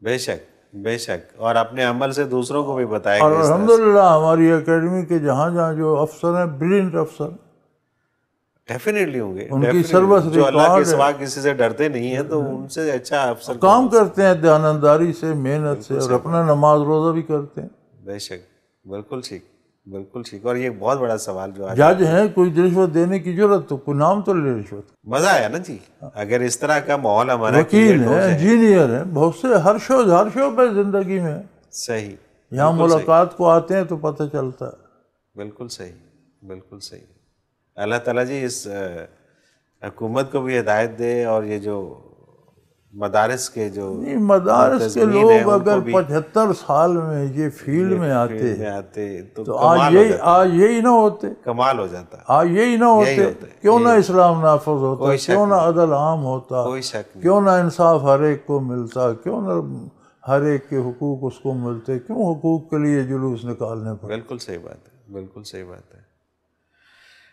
بے شک، بے شک، اور اپنے عمل سے دوسروں کو بھی بتائے اور کہ اس طرح سے. الحمدللہ ہماری اکیڈمی کے جہاں جہاں جو افسر ہیں برلینٹ افسر، ڈیفینیٹلی ہوں گے، ان کی definitely. سروس جو اللہ کے ریکارڈ سوا کسی سے ڈرتے نہیں ہیں تو ان سے اچھا افسر کام کرتے ہیں دیانتداری سے، محنت سے، اور اپنا نماز روزہ بھی کرتے ہیں. بے شک، بالکل ٹھیک، بالکل ٹھیک. اور یہ بہت بڑا سوال جو آج جج ہیں، کوئی رشوت دینے کی ضرورت تو کوئی نام تو لے رشوت. مزہ آیا نا جی اگر اس طرح کا ماحول ہمارا وکیل create ہو ہیں، جائے. انجینئر ہیں، بہت سے ہر شعبے زندگی میں. صحیح، یہاں ملاقات کو آتے ہیں تو پتہ چلتا ہے. بالکل صحیح، بالکل صحیح. اللہ تعالیٰ جی اس حکومت کو بھی ہدایت دے، اور یہ جو مدارس کے جو مدارس کے منتظمین ہیں لوگ ان کو اگر بھی 75 سال میں یہ فیلڈ میں آتے تو تو کمال ہو جاتا، آج یہی نہ ہوتے، کمال ہو جاتا. آج یہی نہ ہوتے. کیوں نہ اسلام نافذ ہوتا، کیوں نہ عدل عام ہوتا، کوئی شک نہیں. کیوں نہ انصاف ہر ایک کو ملتا، کیوں نہ ہر ایک کے حقوق اس کو ملتے، کیوں حقوق کے لیے جلوس نکالنے پڑے. بالکل صحیح بات ہے، بالکل صحیح بات ہے.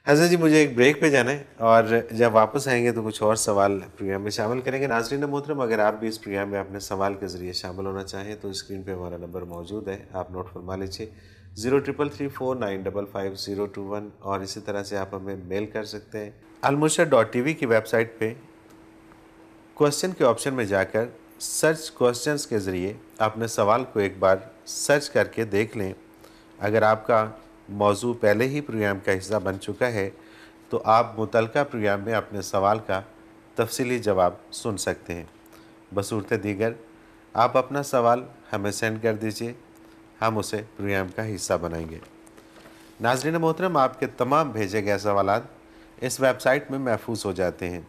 حضرت جی مجھے ایک بریک پہ جانا ہے، اور جب واپس آئیں گے تو کچھ اور سوال پروگرام میں شامل کریں گے. ناظرین محترم، اگر آپ بھی اس پروگرام میں اپنے سوال کے ذریعے شامل ہونا چاہیں تو اسکرین پہ ہمارا نمبر موجود ہے، آپ نوٹ فرما لیجیے 0334955021. اور اسی طرح سے آپ ہمیں میل کر سکتے ہیں. almurshid.tv کی ویب سائٹ پہ کوسچن کے آپشن میں جا کر سرچ کوسچنز کے ذریعے اپنے سوال کو ایک بار سرچ کر کے دیکھ لیں. اگر آپ کا موضوع پہلے ہی پروگرام کا حصہ بن چکا ہے تو آپ متعلقہ پروگرام میں اپنے سوال کا تفصیلی جواب سن سکتے ہیں. بصورت دیگر آپ اپنا سوال ہمیں سینڈ کر دیجئے، ہم اسے پروگرام کا حصہ بنائیں گے. ناظرین محترم، آپ کے تمام بھیجے گئے سوالات اس ویب سائٹ میں محفوظ ہو جاتے ہیں.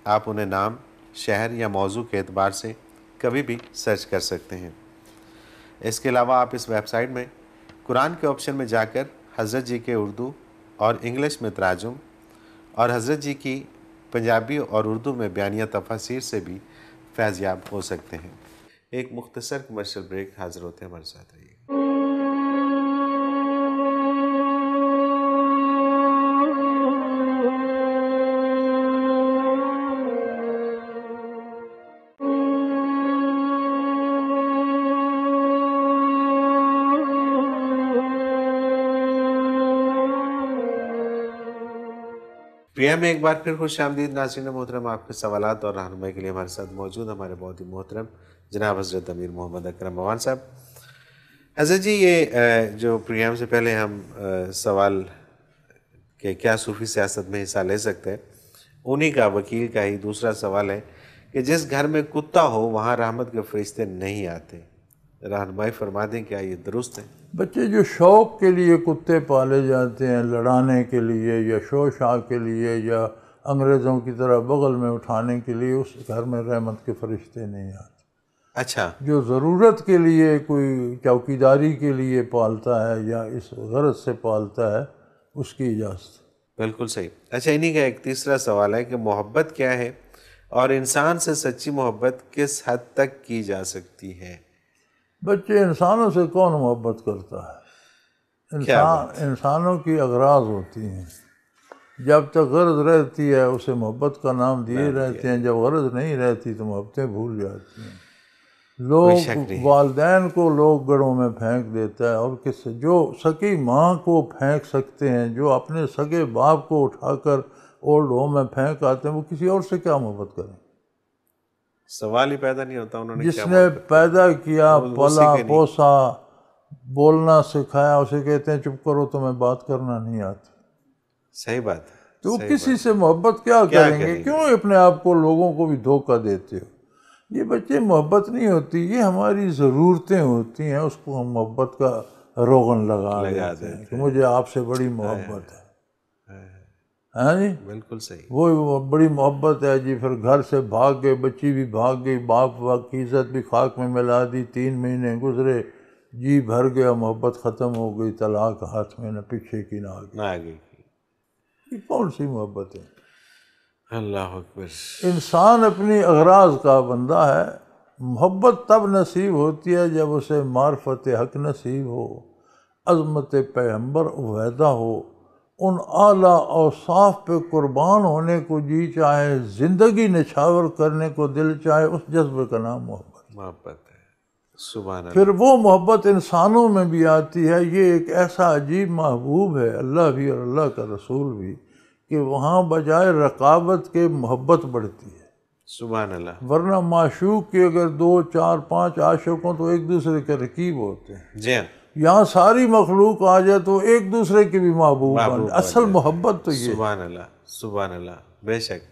آپ انہیں نام، شہر یا موضوع کے اعتبار سے کبھی بھی سرچ کر سکتے ہیں. اس کے علاوہ آپ اس ویب سائٹ میں قرآن کے آپشن میں جا کر حضرت جی کے اردو اور انگلش میں تراجم اور حضرت جی کی پنجابی اور اردو میں بیانیہ تفاسیر سے بھی فیض یاب ہو سکتے ہیں. ایک مختصر کمرشل بریک، حاضر ہوتے ہیں، ہمارے ساتھ رہیے. پروگرام میں ایک بار پھر خوش آمدید. ناظرین محترم، آپ کے سوالات اور رہنمائی کے لیے ہمارے ساتھ موجود ہمارے بہت ہی محترم جناب حضرت امیر محمد اکرم موان صاحب. حضرت جی، یہ جو پروگرام سے پہلے ہم سوال کہ کیا صوفی سیاست میں حصہ لے سکتے ہیں، انہی کا وکیل کا ہی دوسرا سوال ہے کہ جس گھر میں کتا ہو وہاں رحمت کے فرشتے نہیں آتے. رہنمائی فرما دیں، کیا یہ درست ہے؟ بچے جو شوق کے لیے کتے پالے جاتے ہیں، لڑانے کے لیے یا شو شاہ کے لیے یا انگریزوں کی طرح بغل میں اٹھانے کے لیے، اس گھر میں رحمت کے فرشتے نہیں آتے. اچھا، جو ضرورت کے لیے کوئی چوکیداری کے لیے پالتا ہے یا اس غرض سے پالتا ہے، اس کی اجازت. بالکل صحیح. اچھا، انہی کا ایک تیسرا سوال ہے کہ محبت کیا ہے اور انسان سے سچی محبت کس حد تک کی جا سکتی ہے؟ بچے، انسانوں سے کون محبت کرتا ہے؟ انسانوں کی اغراض ہوتی ہیں. جب تک غرض رہتی ہے اسے محبت کا نام دیے رہتے ہیں، جب غرض نہیں رہتی تو محبتیں بھول جاتی ہیں. لوگ والدین کو لوگ گڑھوں میں پھینک دیتا ہے، اور کس سے جو سکی ماں کو پھینک سکتے ہیں، جو اپنے سگے باپ کو اٹھا کر اولڈ ہوم میں پھینک آتے ہیں، وہ کسی اور سے کیا محبت کریں؟ سوال ہی پیدا نہیں ہوتا. انہوں نے جس نے پیدا کیا، پلا پوسا، بولنا سکھایا، اسے کہتے ہیں چپ کرو، تمہیں بات کرنا نہیں آتی. صحیح بات ہے. تو کسی سے محبت کیا کریں گے؟ کیوں اپنے آپ کو لوگوں کو بھی دھوکہ دیتے ہو؟ یہ بچے محبت نہیں ہوتی، یہ ہماری ضرورتیں ہوتی ہیں، اس کو ہم محبت کا روغن لگا دیتے ہیں کہ مجھے آپ سے بڑی محبت ہے. ہاں جی، بالکل صحیح. وہ بڑی محبت ہے جی. پھر گھر سے بھاگ گئے، بچی بھی بھاگ گئی، باپ کی عزت بھی خاک میں ملا دی. 3 مہینے گزرے، جی بھر گیا، محبت ختم ہو گئی، طلاق ہاتھ میں نہ پیچھے کی نہ آگے. نہ آگے کی. یہ کون سی محبت ہے؟ اللہ اکبر. انسان اپنی اغراض کا بندہ ہے. محبت تب نصیب ہوتی ہے جب اسے معرفت حق نصیب ہو، عظمت پیغمبر عبیدہ ہو، ان اعلیٰ اوصاف پہ قربان ہونے کو جی چاہے، زندگی نچھاور کرنے کو دل چاہے. اس جذبے کا نام محبت ہے. سبحان اللہ. پھر وہ محبت انسانوں میں بھی آتی ہے. یہ ایک ایسا عجیب محبوب ہے، اللہ بھی اور اللہ کا رسول بھی، کہ وہاں بجائے رقابت کے محبت بڑھتی ہے. سبحان اللہ. ورنہ معشوق کے اگر 2 4 5 عاشق ہوں تو ایک دوسرے کے رقیب ہوتے ہیں. جی ہاں. یہاں ساری مخلوق آ جائے تو ایک دوسرے کے بھی محبوب بن جائے. اصل محبت تو یہ سبحان اللہ. سبحان اللہ. بے شک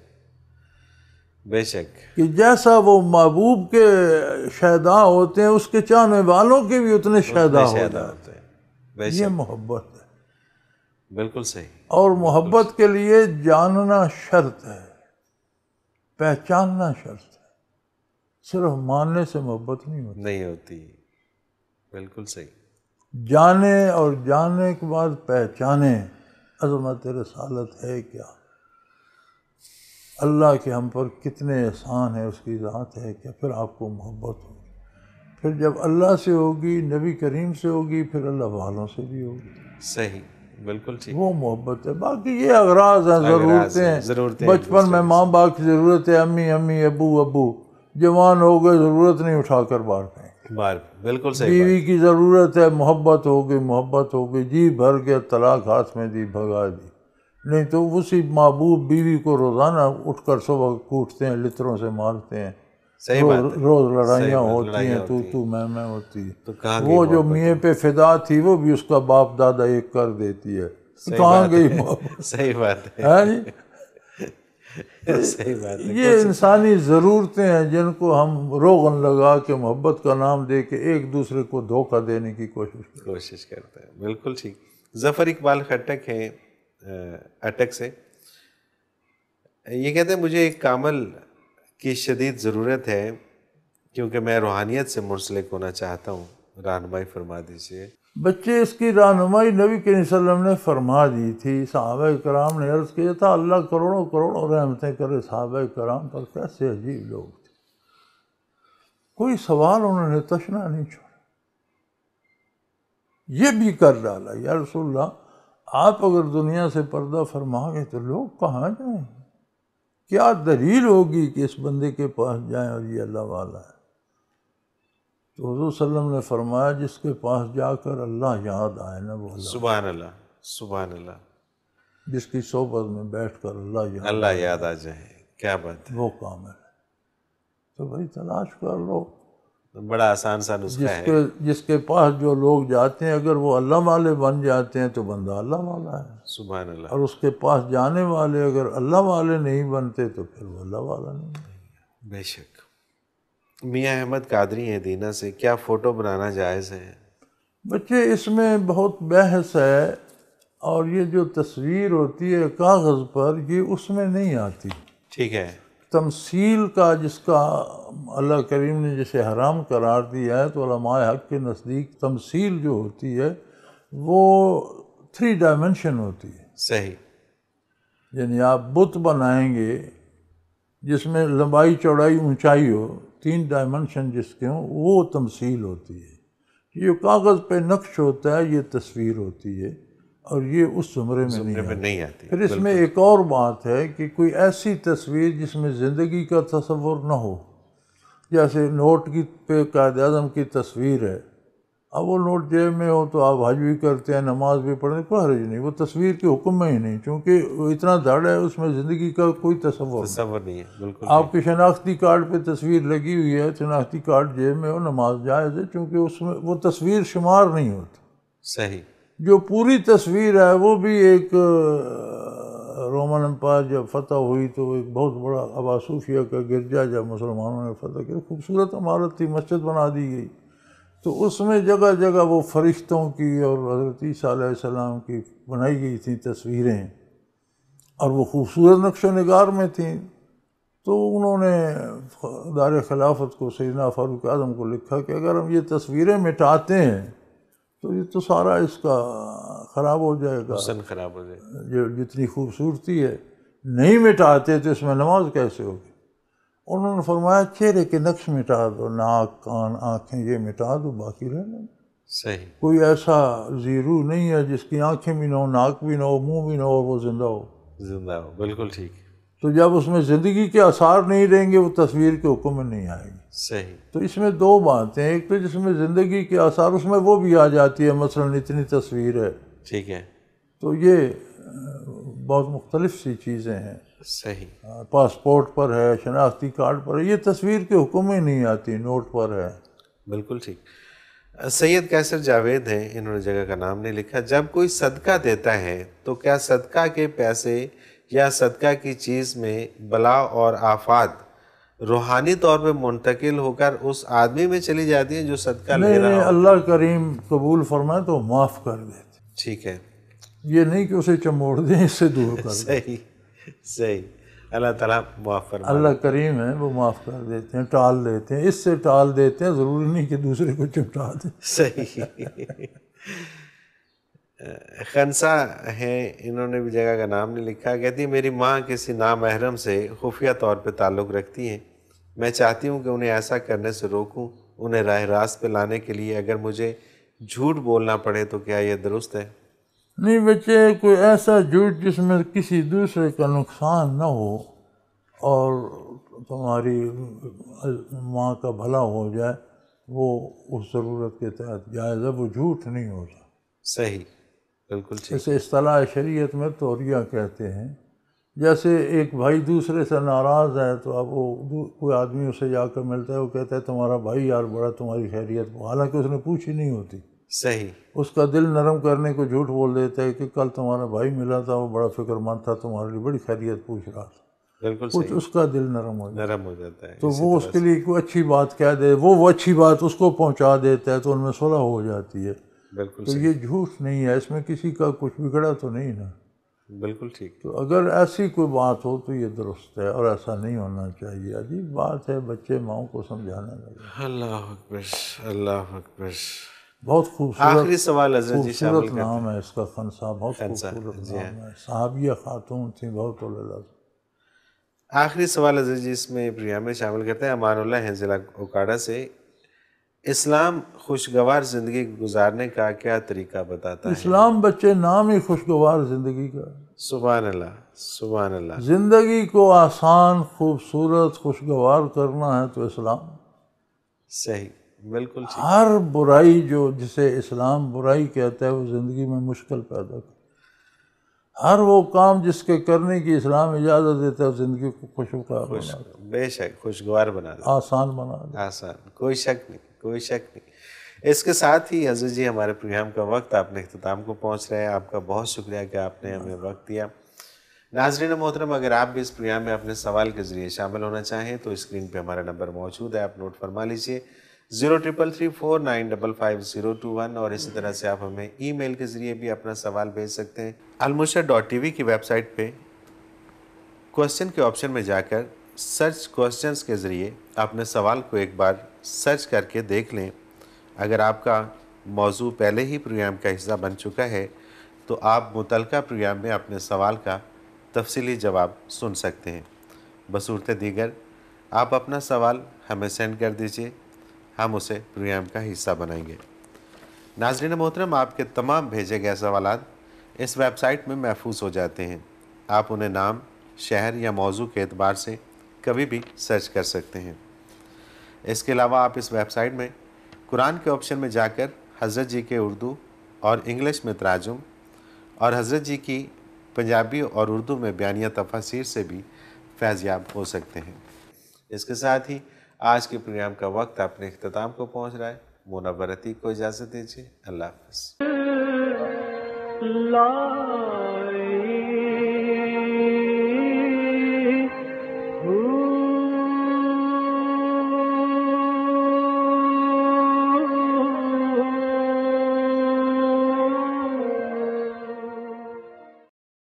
بے شک. کہ جیسا وہ محبوب کے شیدا ہوتے ہیں، اس کے چاہنے والوں کے بھی اتنے شیدا ہو جاتے ہیں. یہ محبت ہے. بالکل صحیح. اور محبت کے لیے جاننا شرط ہے، پہچاننا شرط ہے. صرف ماننے سے محبت نہیں ہوتی. بالکل صحیح. جانے اور جاننے کے بعد پہچانے عظمت رسالت ہے کیا، اللہ کے ہم پر کتنے احسان ہے، اس کی ذات ہے کیا، پھر آپ کو محبت ہوگی. پھر جب اللہ سے ہوگی، نبی کریم سے ہوگی، پھر اللہ والوں سے بھی ہوگی. صحیح. بالکل ٹھیک. وہ محبت ہے. باقی یہ اغراض ہیں، ضرورتیں. بچپن میں ماں باپ کی ضرورت ہے، امی امی، ابو ابو. جوان ہو گئے، ضرورت نہیں، اٹھا کر باہر پھینک. بالکل صحیح. بیوی کی ضرورت ہے، محبت ہو گئی، جی بھر گیا، طلاق ہاتھ میں دی، بھگا دی. نہیں تو اسی محبوب بیوی کو روزانہ اٹھ کر صبح کوٹتے ہیں، لتروں سے مارتے ہیں. روز لڑائیاں ہوتی ہیں، تو میں ہوتی ہے. وہ جو میاں پہ فدا تھی وہ بھی اس کا باپ دادا ایک کر دیتی ہے. کہاں گئی محبت؟ صحیح بات ہے. جی صحیح بات ہے. یہ انسانی ضرورتیں ہیں جن کو ہم روغن لگا کے محبت کا نام دے کے ایک دوسرے کو دھوکہ دینے کی کوشش کرتے ہیں. بالکل ٹھیک. ظفر اقبال خٹک ہیں اٹک سے. یہ کہتے ہیں مجھے ایک کامل کی شدید ضرورت ہے کیونکہ میں روحانیت سے منسلک ہونا چاہتا ہوں، رہنمائی فرما دیجیے. بچے اس کی رہنمائی نبی کریم صلی اللہ علیہ وسلم نے فرما دی تھی. صحابہ کرام نے عرض کیا تھا اللہ کروڑوں کروڑوں رحمتیں کرے صحابہ کرام پر، کیسے عجیب لوگ تھے. کوئی سوال انہوں نے تشنا نہیں چھوڑا. یہ بھی کر ڈالا، یا رسول اللہ آپ اگر دنیا سے پردہ فرما گئے تو لوگ کہاں جائیں؟ کیا دلیل ہوگی کہ اس بندے کے پاس جائیں اور یہ اللہ والا ہے؟ تو حضور صلی اللہ علیہ وسلم نے فرمایا جس کے پاس جا کر اللہ یاد آئے نا وہ اللہ. سبحان اللہ. سبحان اللہ. جس کی صحبت میں بیٹھ کر اللہ یاد آ جائے، کیا بات ہے. وہ کامل ہے. تو بھائی تلاش کر لو. بڑا آسان سا نسخہ ہے. جس کے پاس جو لوگ جاتے ہیں اگر وہ اللہ والے بن جاتے ہیں تو بندہ اللہ والا ہے. سبحان اللہ. اور اس کے پاس جانے والے اگر اللہ والے نہیں بنتے تو پھر وہ اللہ والا نہیں. بے شک. میاں احمد قادری ہیں دینا سے، کیا فوٹو بنانا جائز ہے؟ بچے اس میں بہت بحث ہے، اور یہ جو تصویر ہوتی ہے کاغذ پر یہ اس میں نہیں آتی. ٹھیک ہے. تمثیل کا جس کا اللہ کریم نے جسے حرام قرار دیا ہے، تو علماء حق کے نزدیک تمثیل جو ہوتی ہے وہ 3 ڈائمنشن ہوتی ہے. صحیح. یعنی آپ بت بنائیں گے جس میں لمبائی چوڑائی اونچائی ہو، 3 ڈائمنشن جس کے ہوں، وہ تمثیل ہوتی ہے. یہ کاغذ پہ نقش ہوتا ہے یہ تصویر ہوتی ہے، اور یہ اس زمرے میں نہیں آتی. پھر اس میں ایک اور بات ہے کہ کوئی ایسی تصویر جس میں زندگی کا تصور نہ ہو، جیسے نوٹ کی پہ قائد اعظم کی تصویر ہے. اب وہ نوٹ جیب میں ہو تو آپ حج بھی کرتے ہیں، نماز بھی پڑھتے ہیں، کوئی حرج نہیں. وہ تصویر کے حکم میں ہی نہیں، چونکہ وہ اتنا دھڑ ہے اس میں زندگی کا کوئی تصور نہیں ہے. بالکل. آپ کے شناختی کارڈ پہ تصویر لگی ہوئی ہے، شناختی کارڈ جیب میں ہو، نماز جائز ہے، چونکہ اس میں وہ تصویر شمار نہیں ہوتی. صحیح. جو پوری تصویر ہے وہ بھی ایک رومن امپائر جب فتح ہوئی تو ایک بہت بڑا ابا صوفیہ کا گرجا جب مسلمانوں نے فتح کیا، خوبصورت عمارت تھی، مسجد بنا دی گئی. تو اس میں جگہ جگہ وہ فرشتوں کی اور حضرت عیسیٰ علیہ السلام کی بنائی گئی تھیں تصویریں، اور وہ خوبصورت نقش و نگار میں تھیں. تو انہوں نے دار خلافت کو سیدنا فاروق اعظم کو لکھا کہ اگر ہم یہ تصویریں مٹاتے ہیں تو یہ تو سارا اس کا خراب ہو جائے گا، حسن خراب ہو جائے. جو جتنی خوبصورتی ہے. نہیں مٹاتے تو اس میں نماز کیسے ہوگی؟ انہوں نے فرمایا چہرے کے نقش مٹا دو، ناک کان آنکھیں یہ مٹا دو، باقی رہنے دو. صحیح. کوئی ایسا زیرو نہیں ہے جس کی آنکھیں بھی نہ ہو، ناک بھی نہ ہو، منہ بھی نہ ہو اور وہ زندہ ہو. زندہ ہو. بالکل ٹھیک. تو جب اس میں زندگی کے آثار نہیں رہیں گے وہ تصویر کے حکم میں نہیں آئے گی. صحیح. تو اس میں دو باتیں، ایک تو جس میں زندگی کے آثار اس میں وہ بھی آ جاتی ہے، مثلا اتنی تصویر ہے. ٹھیک ہے. تو یہ بہت مختلف سی چیزیں ہیں. صحیح. پاسپورٹ پر ہے، شناختی کارڈ پر ہے، یہ تصویر کے حکم میں نہیں آتی، نوٹ پر ہے. بالکل ٹھیک. سید قیصر جاوید ہیں، انہوں نے جگہ کا نام نہیں لکھا. جب کوئی صدقہ دیتا ہے تو کیا صدقہ کے پیسے یا صدقہ کی چیز میں بلا اور آفات روحانی طور پہ منتقل ہو کر اس آدمی میں چلی جاتی ہیں جو صدقہ لے رہا نہیں، ہو؟ اللہ کریم قبول فرمائے تو معاف کر دیتے. ٹھیک ہے. یہ نہیں کہ اسے چموڑ دیں، اس سے دور کر دیں. صحیح. صحیح. اللہ تعالیٰ معاف فرمائے. اللہ کریم ہے، وہ معاف کر دیتے ہیں، ٹال دیتے ہیں. اس سے ٹال دیتے ہیں، ضروری نہیں کہ دوسرے کو چمٹا دیں. صحیح. خنسا ہیں، انہوں نے بھی جگہ کا نام نہیں لکھا. کہتی ہے میری ماں کسی نامحرم سے خفیہ طور پہ تعلق رکھتی ہیں. میں چاہتی ہوں کہ انہیں ایسا کرنے سے روکوں، انہیں راہ راست پہ لانے کے لیے اگر مجھے جھوٹ بولنا پڑے تو کیا یہ درست ہے؟ نہیں بچے، کوئی ایسا جھوٹ جس میں کسی دوسرے کا نقصان نہ ہو اور تمہاری ماں کا بھلا ہو جائے، وہ اس ضرورت کے تحت جائز ہے، وہ جھوٹ نہیں ہوتا. صحیح. بالکل ٹھیک. اسے اصطلاح شریعت میں توریہ کہتے ہیں. جیسے ایک بھائی دوسرے سے ناراض ہے تو اب وہ کوئی آدمی اسے جا کر ملتا ہے، وہ کہتا ہے تمہارا بھائی یار بڑا تمہاری خیریت، حالانکہ اس نے پوچھی نہیں ہوتی. صحیح. اس کا دل نرم کرنے کو جھوٹ بول دیتا ہے کہ کل تمہارا بھائی ملا تھا، وہ بڑا فکر مند تھا، تمہارے لیے بڑی خیریت پوچھ رہا تھا. بالکل کچھ صحیح. اس کا دل نرم ہو جاتا ہے. نرم ہو جاتا ہے. تو وہ اس کے لیے کوئی اچھی بات کہہ دے، وہ اچھی بات اس کو پہنچا دیتا ہے، تو ان میں صلح ہو جاتی ہے. بالکل تو صحیح. یہ جھوٹ نہیں ہے، اس میں کسی کا کچھ بگڑا تو نہیں نا. بالکل ٹھیک. تو اگر ایسی کوئی بات ہو تو یہ درست ہے، اور ایسا نہیں ہونا چاہیے. عجیب بات ہے، بچے ماؤں کو سمجھانے لگے. اللہ اکبر. اللہ اکبر. بہت آخری سوال حضرت جی شامل خوبصورت کرتے ہیں. نام ہے اس کا، خنسا. بہت خنسا، خوبصورت جی ہاں. نام ہے. صحابیہ خاتون تھیں، بہت اللہ. آخری سوال حضرت جی اس میں پروگرام میں شامل کرتے ہیں. امان اللہ ہیں ضلع اوکاڑا سے. اسلام خوشگوار زندگی گزارنے کا کیا طریقہ بتاتا ہے؟ اسلام بچے نام ہی خوشگوار زندگی کا. سبحان اللہ. سبحان اللہ. زندگی کو آسان، خوبصورت، خوشگوار کرنا ہے تو اسلام. صحیح. بالکل ٹھیک. ہر برائی جو جسے اسلام برائی کہتا ہے وہ زندگی میں مشکل پیدا کرتا ہے. ہر وہ کام جس کے کرنے کی اسلام اجازت دیتا ہے زندگی کو خوشگوار بنا دے. بے شک خوشگوار بنا دے. آسان بنا دے. آسان. کوئی شک نہیں. کوئی شک نہیں. اس کے ساتھ ہی حضرت جی ہمارے پروگرام کا وقت اپنے اختتام کو پہنچ رہے ہیں. آپ کا بہت شکریہ کہ آپ نے ہمیں وقت دیا. ناظرین محترم، اگر آپ بھی اس پروگرام میں اپنے سوال کے ذریعے شامل ہونا چاہیں تو اسکرین پہ ہمارا نمبر موجود ہے، آپ نوٹ فرما لیجئے 033349555021. اور اسی طرح سے آپ ہمیں ای میل کے ذریعے بھی اپنا سوال بھیج سکتے ہیں. almurshed.tv کی ویب سائٹ پہ کوسچن کے آپشن میں جا کر سرچ کوسچنز کے ذریعے اپنے سوال کو ایک بار سرچ کر کے دیکھ لیں. اگر آپ کا موضوع پہلے ہی پروگرام کا حصہ بن چکا ہے تو آپ متعلقہ پروگرام میں اپنے سوال کا تفصیلی جواب سن سکتے ہیں. بصورت دیگر آپ اپنا سوال ہمیں سینڈ کر دیجئے، ہم اسے پروگرام کا حصہ بنائیں گے. ناظرین محترم، آپ کے تمام بھیجے گئے سوالات اس ویب سائٹ میں محفوظ ہو جاتے ہیں. آپ انہیں نام، شہر یا موضوع کے اعتبار سے کبھی بھی سرچ کر سکتے ہیں. اس کے علاوہ آپ اس ویب سائٹ میں قرآن کے آپشن میں جا کر حضرت جی کے اردو اور انگلش میں تراجم اور حضرت جی کی پنجابی اور اردو میں بیانیہ تفاسیر سے بھی فیض یاب ہو سکتے ہیں. اس کے ساتھ ہی آج کے پروگرام کا وقت اپنے اختتام کو پہنچ رہا ہے. منور عتیق کو اجازت دیجیے. اللہ حافظ. لا